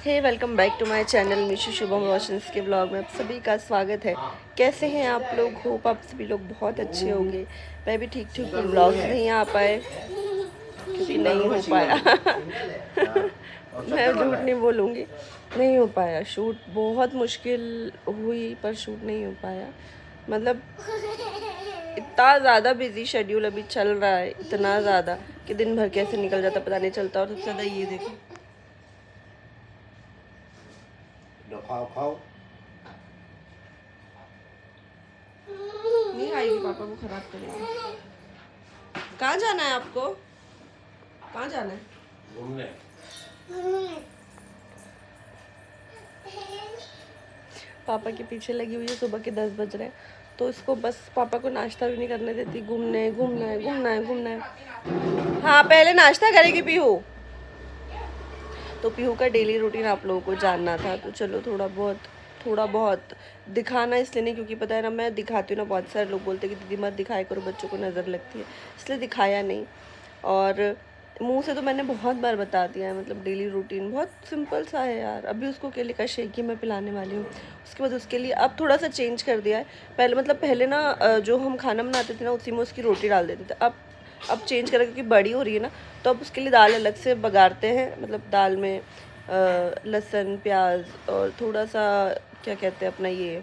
Hey welcome back to my channel Mishu Shubham रोशंस के blog में आप सभी का स्वागत है। कैसे हैं आप लोग? होप आप सभी लोग बहुत अच्छे होंगे। मैं भी ठीक ठीक हूँ। ब्लॉग नहीं आ पाए क्योंकि नहीं हो पाया। मैं झूठ नहीं बोलूँगी, नहीं हो पाया। शूट बहुत मुश्किल हुई पर शूट नहीं हो पाया। मतलब इतना ज़्यादा बिजी शेड्यूल अभी चल रहा है, इतना ज़्यादा कि दिन भर कैसे निकल जाता पता नहीं चलता। और सबसे ज़्यादा ये देखो, खाओ नहीं आएगी, पापा को खराब करेगी। कहाँ जाना है आपको? कहाँ जाना है? घूमने। पापा के पीछे लगी हुई है। सुबह के 10 बज रहे हैं तो इसको बस पापा को नाश्ता भी नहीं करने देती। घूमने घूमना है, घूमना है, घूमना है। हाँ, पहले नाश्ता करेगी पीहू। तो पीहू का डेली रूटीन आप लोगों को जानना था, तो चलो थोड़ा बहुत दिखाना इसलिए नहीं क्योंकि पता है ना, मैं दिखाती हूँ ना, बहुत सारे लोग बोलते हैं कि दीदी मत दिखाया करो, बच्चों को नज़र लगती है, इसलिए दिखाया नहीं। और मुंह से तो मैंने बहुत बार बता दिया है। मतलब डेली रूटीन बहुत सिंपल सा है यार। अभी उसको केले का शेक ही मैं पिलाने वाली हूँ। उसके बाद उसके लिए अब थोड़ा सा चेंज कर दिया है। पहले ना जो हम खाना बनाते थे ना उसी में उसकी रोटी डाल देते थे। अब चेंज करा क्योंकि बड़ी हो रही है ना, तो अब उसके लिए दाल अलग से बघारते हैं। मतलब दाल में लहसुन प्याज और थोड़ा सा क्या कहते हैं अपना ये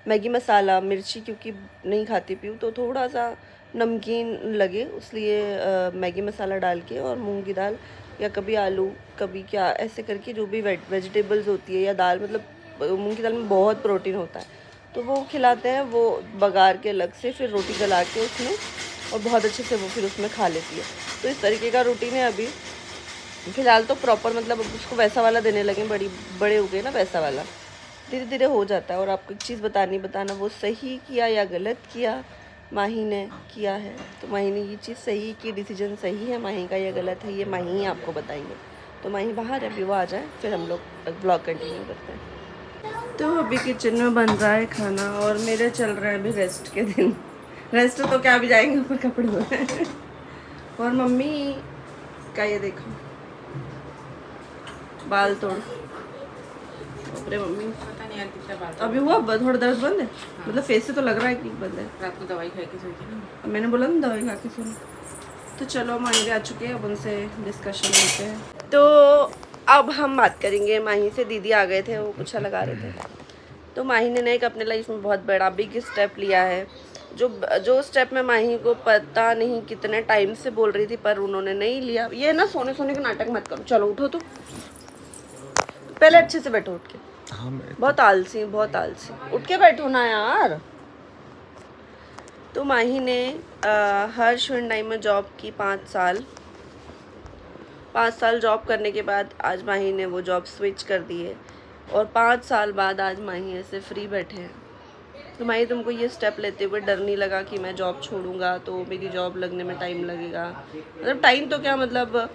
मैगी मसाला मिर्ची, क्योंकि नहीं खाती पीऊँ तो थोड़ा सा नमकीन लगे इसलिए मैगी मसाला डाल के और मूंग की दाल या कभी आलू कभी क्या ऐसे करके जो भी वेजिटेबल्स होती है या दाल, मतलब मूंग की दाल में बहुत प्रोटीन होता है तो वो खिलाते हैं। वो बघार के अलग से फिर रोटी गला के उसमें, और बहुत अच्छे से वो फिर उसमें खा लेती है। तो इस तरीके का रूटीन है अभी फ़िलहाल। तो प्रॉपर मतलब अब उसको वैसा वाला देने लगे, बड़े हो गए ना वैसा वाला, धीरे धीरे हो जाता है। और आपको एक चीज़ बताना, वो सही किया या गलत किया माही ने किया है। तो माही ने ये चीज़ सही की, डिसीजन सही है माही का या गलत है, ये माही ही आपको बताएंगे। तो माही बाहर है, अभी वो आ जाए फिर हम लोग ब्लॉग कंटिन्यू करते हैं। तो अभी किचन में बन रहा है खाना और मेरे चल रहे हैं अभी रेस्ट के दिन। रेस्ट तो क्या, अभी जाएंगे ऊपर कपड़े धोने। और मम्मी का ये देखो बाल तोड़। अरे मम्मी पता नहीं यार कितना बात अभी हुआ थोड़ा दर्द बंद है। मतलब फेस से तो लग रहा है कि बंद है। रात को दवाई खा के सोई थी ना। मैंने बोला ना दवाई खा के सोना। तो चलो माही भी आ चुके हैं, अब उनसे डिस्कशन करते हैं। तो अब हम बात करेंगे माही से। दीदी आ गए थे, वो पूछा लगा रहे थे। तो माही ने ना एक अपने लाइफ में बहुत बड़ा बिग स्टेप लिया है। जो स्टेप मैं माही को पता नहीं कितने टाइम से बोल रही थी पर उन्होंने नहीं लिया। ये ना सोने सोने का नाटक मत करो, चलो उठो। तो पहले अच्छे से बैठो उठ के। हाँ बहुत आलसी उठ के बैठो ना यार। तो माही ने हर्ष हुंडई में जॉब की 5 साल। 5 साल जॉब करने के बाद आज माही ने वो जॉब स्विच कर दी है और 5 साल बाद आज माही ऐसे फ्री बैठे हैं। तो माही, तुमको ये स्टेप लेते हुए डर नहीं लगा कि मैं जॉब छोड़ूंगा तो मेरी जॉब लगने में टाइम लगेगा? मतलब टाइम तो क्या, मतलब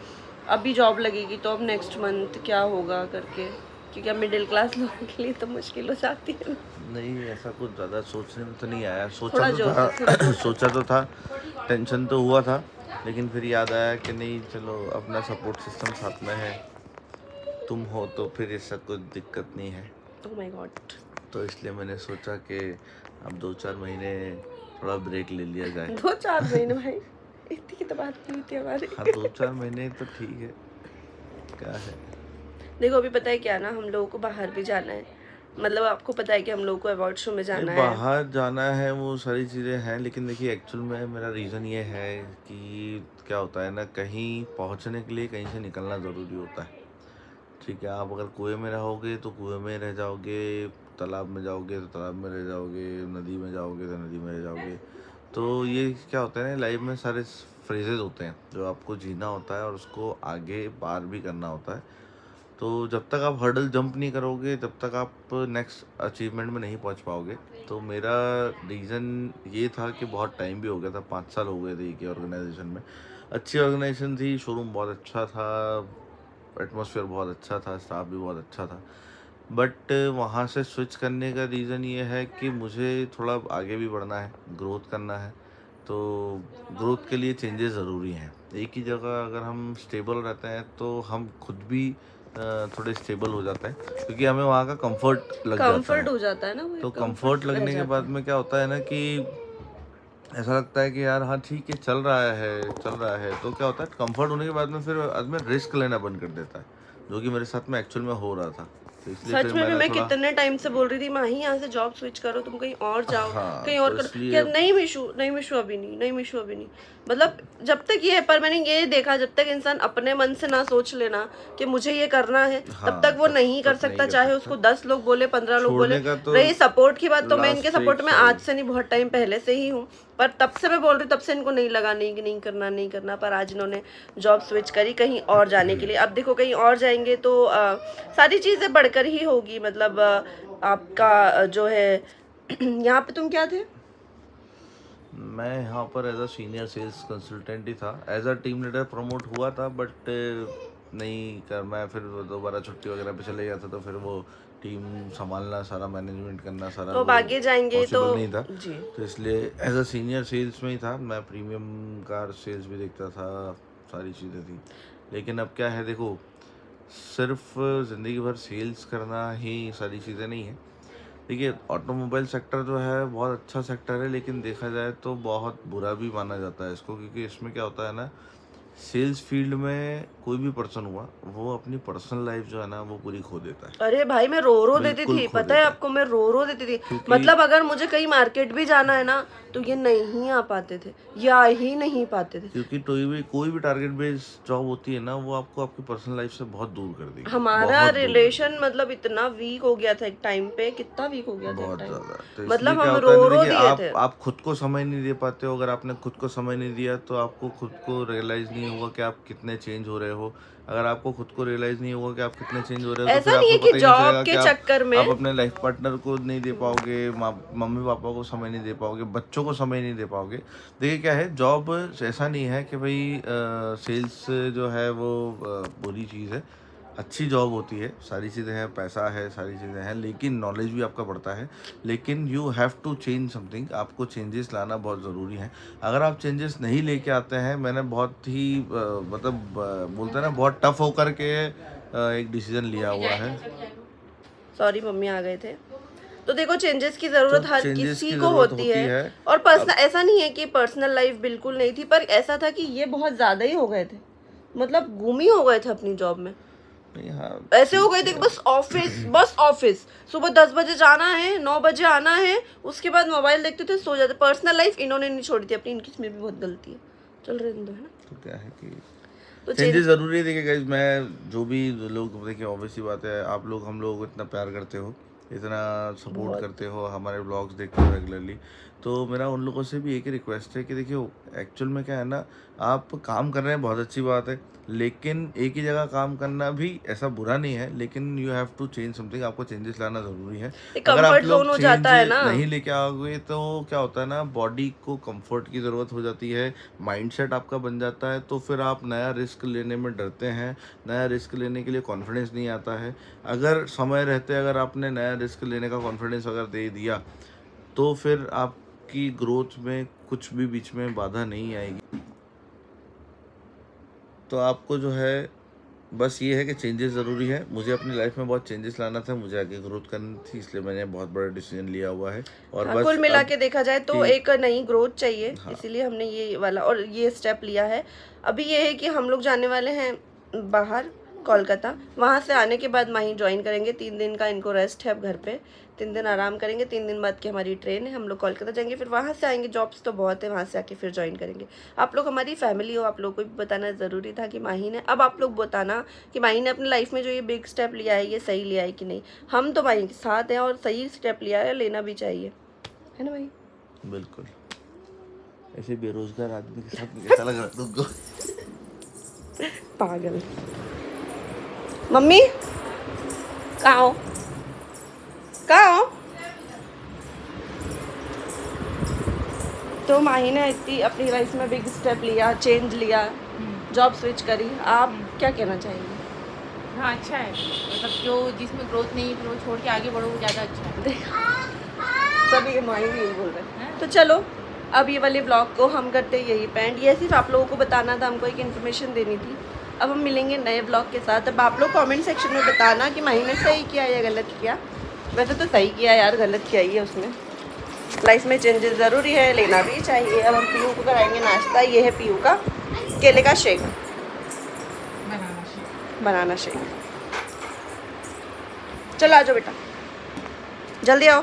अभी जॉब लगेगी तो अब नेक्स्ट मंथ क्या होगा करके, क्योंकि अब मिडिल क्लास लोगों के लिए तो मुश्किल हो जाती है ना। नहीं, ऐसा कुछ ज़्यादा सोचने में तो नहीं आया। थोड़ा जोर से, थोड़ा जोर से। सोचा तो था, टेंशन तो हुआ था, लेकिन फिर याद आया कि नहीं चलो अपना सपोर्ट सिस्टम साथ में है, तुम हो तो फिर ऐसा कुछ दिक्कत नहीं है। Oh my God. तो इसलिए मैंने सोचा कि अब 2-4 महीने थोड़ा ब्रेक ले लिया जाए। 2-4 महीने भाई, इतनी की तो बात हुई थी हमारी। हाँ, 2-4 महीने तो ठीक है, क्या है। देखो अभी पता है क्या ना, हम लोगों को बाहर भी जाना है। मतलब आपको पता है कि हम लोगों को अवार्ड शो में नहीं, जाना है। बाहर जाना है, वो सारी चीज़ें हैं, लेकिन देखिए एक्चुअल में मेरा रीज़न ये है कि क्या होता है ना, कहीं पहुंचने के लिए कहीं से निकलना ज़रूरी होता है। ठीक है, आप अगर कुएं में रहोगे तो कुएं में रह जाओगे, तालाब में जाओगे तो तालाब में रह जाओगे, नदी में जाओगे तो नदी में रह जाओगे। तो ये क्या होता है ना, लाइफ में सारे फ्रेजेस होते हैं जो आपको जीना होता है और उसको आगे पार भी करना होता है। तो जब तक आप हर्डल जंप नहीं करोगे तब तक आप नेक्स्ट अचीवमेंट में नहीं पहुंच पाओगे। तो मेरा रीज़न ये था कि बहुत टाइम भी हो गया था, 5 साल हो गए थे एक ही ऑर्गेनाइजेशन में। अच्छी ऑर्गेनाइजेशन थी, शोरूम बहुत अच्छा था, एटमॉस्फेयर बहुत अच्छा था, स्टाफ भी बहुत अच्छा था। बट वहाँ से स्विच करने का रीज़न ये है कि मुझे थोड़ा आगे भी बढ़ना है, ग्रोथ करना है। तो ग्रोथ के लिए चेंजेस ज़रूरी हैं। एक ही जगह अगर हम स्टेबल रहते हैं तो हम खुद भी थोड़े स्टेबल हो जाता है, क्योंकि हमें वहाँ का कंफर्ट लग जाता कंफर्ट है। हो जाता है ना, वो तो एक कंफर्ट comfort रह लगने के जाता बाद में क्या होता है ना कि ऐसा लगता है कि यार हाँ ठीक है, चल रहा है। तो क्या होता है, कंफर्ट होने के बाद में फिर आदमी रिस्क लेना बंद कर देता है, जो कि मेरे साथ में एक्चुअल में हो रहा था। तो इसलिए सच फिर में भी मैंने मैं थोड़ा, कितने टाइम से बोल रही थी माही यहाँ से जॉब स्विच करो, तुम कहीं और जाओ, हाँ कहीं और तो करो, इसलिए क्या नहीं मिशू अभी नहीं, नहीं मिशू अभी नहीं। मतलब जब तक ये है, पर मैंने ये देखा जब तक इंसान अपने मन से ना सोच लेना कि मुझे ये करना है, हाँ तब तक वो नहीं कर तब नहीं सकता, कर चाहे सकता। उसको 10 लोग बोले, 15 लोग बोले। छोड़ने का तो रही सपोर्ट की बात, तो मैं इनके लास्ट सपोर्ट 1 में साल आज से नहीं, बहुत टाइम पहले से ही हूँ, पर तब से मैं बोल रही हूँ, तब से इनको नहीं लगा नहीं कि नहीं करना, पर आज इन्होंने जॉब स्विच करी कहीं और जाने के लिए। अब देखो कहीं और जाएंगे तो सारी चीज़ें बढ़कर ही होगी, मतलब आपका जो है यहाँ पे तुम क्या थे? मैं यहाँ पर as a senior sales consultant ही था, as a team leader promote हुआ था, बट नहीं कर, मैं फिर दोबारा छुट्टी वगैरह पे चले गया था, तो फिर वो टीम संभालना, सारा मैनेजमेंट करना, सारा तो अब वो आगे जाएंगे तो पॉसिबल नहीं था। जी, तो इसलिए एज अ सीनियर सेल्स में ही था मैं, प्रीमियम कार सेल्स भी देखता था, सारी चीज़ें थी। लेकिन अब क्या है, देखो सिर्फ ज़िंदगी भर सेल्स करना ही सारी चीज़ें नहीं है। देखिए ऑटोमोबाइल सेक्टर जो है बहुत अच्छा सेक्टर है, लेकिन देखा जाए तो बहुत बुरा भी माना जाता है इसको, क्योंकि इसमें क्या होता है ना, सेल्स फील्ड में कोई भी पर्सन हुआ, वो अपनी पर्सनल लाइफ जो है ना वो पूरी खो देता है, अरे भाई मैं रो देती बिल्कुल थी, खो पता है देता है। आपको, मैं रो देती थी। क्योंकि मतलब अगर मुझे कहीं मार्केट भी जाना है ना, तो ये नहीं आ पाते थे, या ही नहीं पाते थे। क्योंकि कोई भी टारगेट बेस्ड जॉब होती है ना, वो आपको आपकी पर्सनल लाइफ से बहुत दूर कर देगी, हमारा बहुत दूर कर रिलेशन देगी, मतलब इतना वीक हो गया था एक टाइम पे, कितना वीक हो गया था एक बहुत टाइम, ज़्यादा। तो इसलिए मतलब क्या हम होता है ना, रो देखिए दिए थे। आप खुद को समय नहीं दे पाते हो। अगर आपने खुद को समय नहीं दिया तो आपको खुद को रियलाइज़ नहीं होगा कि आप कितने चेंज हो रहे हो। अगर आपको खुद को रियलाइज़ नहीं होगा कि आप कितने चेंज हो रहे हो, तो ऐसा फिर नहीं है आपको कि पता ही नहीं जॉब चलेगा के कि चक्कर में आप अपने लाइफ पार्टनर को नहीं दे पाओगे, मम्मी पापा को समय नहीं दे पाओगे, बच्चों को समय नहीं दे पाओगे। देखिए क्या है, जॉब ऐसा नहीं है कि भाई सेल्स जो है वो बुरी चीज़ है, अच्छी जॉब होती है, सारी चीज़ें हैं, पैसा है, सारी चीज़ें हैं, लेकिन नॉलेज भी आपका बढ़ता है। लेकिन you have to change something, आपको चेंजेस लाना बहुत ज़रूरी है। अगर आप चेंजेस नहीं लेके आते हैं, मैंने बहुत ही मतलब बोलते हैं ना, बहुत टफ होकर के एक डिसीजन लिया हुआ है। सॉरी मम्मी आ गए थे। तो देखो चेंजेस की तो ज़रूरत हर चेंजेस किसी की को ज़रूरत होती है, है। और पर्सनल, अब ऐसा नहीं है कि पर्सनल लाइफ बिल्कुल नहीं थी, पर ऐसा था कि ये बहुत ज़्यादा ही हो गए थे, मतलब गुम ही हो गए थे अपनी जॉब में। नहीं, हाँ ऐसे हो ठीक गए थे है। कि बस ऑफिस, सुबह 10 बजे जाना है, 9 बजे आना है, उसके बाद मोबाइल देखते थे, सो जाते। पर्सनल लाइफ इन्होंने नहीं छोड़ी थी अपनी, इनकी इसमें भी बहुत गलती है, चल रहे दो है ना। तो क्या है कि तो चेंजेस ज़रूरी है। देखिए गाइस, मैं जो भी लोग, देखिए ऑब्वियसली बात है, आप लोग हम लोग इतना प्यार करते हो, इतना सपोर्ट बहुत करते हो, हमारे व्लॉग्स देखते हो रेगुलरली, तो मेरा उन लोगों से भी एक ही रिक्वेस्ट है कि देखिए एक्चुअल में क्या है ना, आप काम कर रहे हैं, बहुत अच्छी बात है, लेकिन एक ही जगह काम करना भी ऐसा बुरा नहीं है, लेकिन you have to change something, आपको चेंजेस लाना ज़रूरी है। एक अगर आप कंफर्ट लोग जोन हो चेंज जाता है ना। नहीं लेके आओगे तो क्या होता है ना, बॉडी को कंफर्ट की ज़रूरत हो जाती है, माइंडसेट आपका बन जाता है, तो फिर आप नया रिस्क लेने में डरते हैं, नया रिस्क लेने के लिए कॉन्फिडेंस नहीं आता है। अगर समय रहते अगर आपने नया रिस्क लेने का कॉन्फिडेंस अगर दे दिया, तो फिर आपकी ग्रोथ में कुछ भी बीच में बाधा नहीं आएगी। तो आपको जो है बस ये है कि चेंजेस ज़रूरी है। मुझे अपनी लाइफ में बहुत चेंजेस लाना था, मुझे आगे ग्रोथ करनी थी, इसलिए मैंने बहुत बड़ा डिसीजन लिया हुआ है। और हाँ, बस कुल मिला अब के देखा जाए तो कि एक नई ग्रोथ चाहिए, हाँ, इसीलिए हमने ये वाला और ये स्टेप लिया है। अभी ये है कि हम लोग जाने वाले हैं बाहर, कोलकाता। वहाँ से आने के बाद माही ज्वाइन करेंगे, 3 दिन का इनको रेस्ट है अब घर पे, 3 दिन आराम करेंगे, 3 दिन बाद की हमारी ट्रेन है, हम लोग कोलकाता जाएंगे, फिर वहाँ से आएंगे। जॉब्स तो बहुत है, वहाँ से आके फिर ज्वाइन करेंगे। आप लोग हमारी फैमिली हो, आप लोगों को भी बताना ज़रूरी था कि माही ने, अब आप लोग बताना कि माही ने अपनी लाइफ में जो ये बिग स्टेप लिया है, ये सही लिया है कि नहीं। हम तो माही के साथ हैं और सही स्टेप लिया है, लेना भी चाहिए, है ना भाई? बिल्कुल। ऐसे बेरोजगार आदमी के साथ में कैसा लग रहा है तुमको? पागल। मम्मी कहाँ हो? कहाँ हो? तो माही ने इतनी अपनी लाइफ में बिग स्टेप लिया, चेंज लिया, जॉब स्विच करी, आप क्या कहना चाहेंगे? हाँ अच्छा है, मतलब जो जिसमें ग्रोथ नहीं है फिर वो छोड़ के आगे बढ़ो, वो ज़्यादा अच्छा है। सभी माही भी यही बोल रहे हैं। तो चलो अब ये वाले ब्लॉग को हम करते यही पेंड। ये सिर्फ आप लोगों को बताना था, हमको एक इन्फॉर्मेशन देनी थी अब हम मिलेंगे नए ब्लॉग के साथ। अब आप लोग कमेंट सेक्शन में बताना कि माही ने सही किया या गलत किया। वैसे तो सही किया यार, गलत किया ही है उसने। लाइफ में चेंजेस ज़रूरी है, लेना भी चाहिए। अब हम पीयू को कराएंगे नाश्ता। ये है पीयू का केले का शेक, बनाना शेक। चलो आ जाओ बेटा, जल्दी आओ।